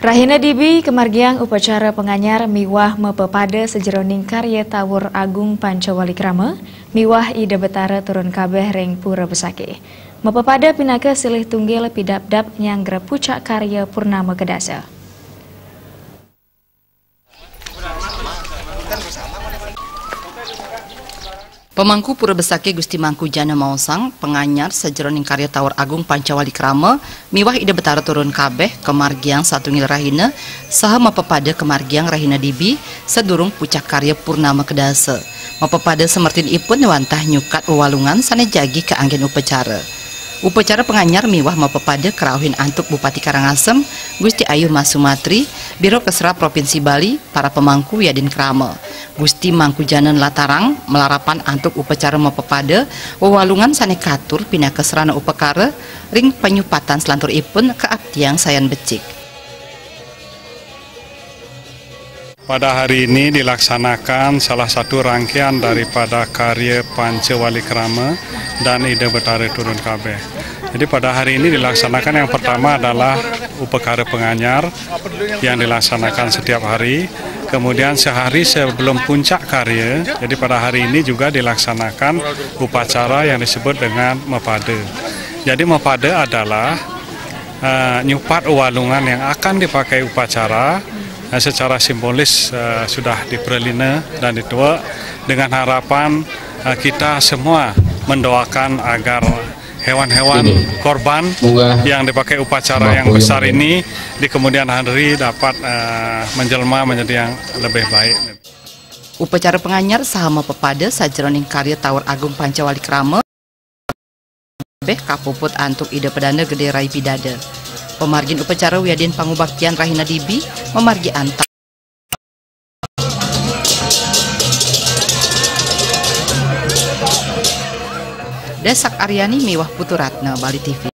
Rahina Dibi kemargiang upacara penganyar miwah mepepada sejeroning karya Tawur Agung Pancawalikrama miwah ide betara turun kabeh reng pura besake. Mepepada pinaka silih tunggil pidap-dap nyanggra pucak karya Purnama Kedasa. Pemangku Pura Besake Gusti Mangku Jana Mausang penganyar sejeroning karya Tawur Agung Pancawalikrama miwah ide betara turun kabeh kemargiang satungil Rahina saha mepepada kemargiang Rahina Dibi sedurung pucak karya Purnama Kedasa. Mepepada semertin ipun wantah nyukat wewalungan sane jagi ke anggen upacara. Upacara penganyar miwah mepepada kerauhin antuk Bupati Karangasem Gusti Ayuh Mas Sumatri, Biro Kesra Provinsi Bali, para pemangku Yadin Krama. Gusti Mangku Janan Latarang melarapan antuk upacara mepepada wewalungan sane katur pina kesrana upakara ring penyupatan selantur ipun keabdiang sayan becik. Pada hari ini dilaksanakan salah satu rangkaian daripada karya Pancawalikrama dan ide betara turun kabeh. Jadi pada hari ini dilaksanakan yang pertama adalah upacara penganyar yang dilaksanakan setiap hari. Kemudian sehari sebelum puncak karya, jadi pada hari ini juga dilaksanakan upacara yang disebut dengan mepada. Jadi mepada adalah nyupat walungan yang akan dipakai upacara. Secara simbolis sudah diperlina dan ditua dengan harapan kita semua mendoakan agar hewan-hewan korban yang dipakai upacara yang besar ini di kemudian hari dapat menjelma menjadi yang lebih baik. Upacara penganyar saha mepepada sajeroning karya Tawur Agung Pancawalikrama beh kapuput antuk ide pedana gede rai pidada. Pemargin upacara Wadin Pangubaktian Rahina Dibi memargi antak Desak Aryani miwah Puturatna Bali TV.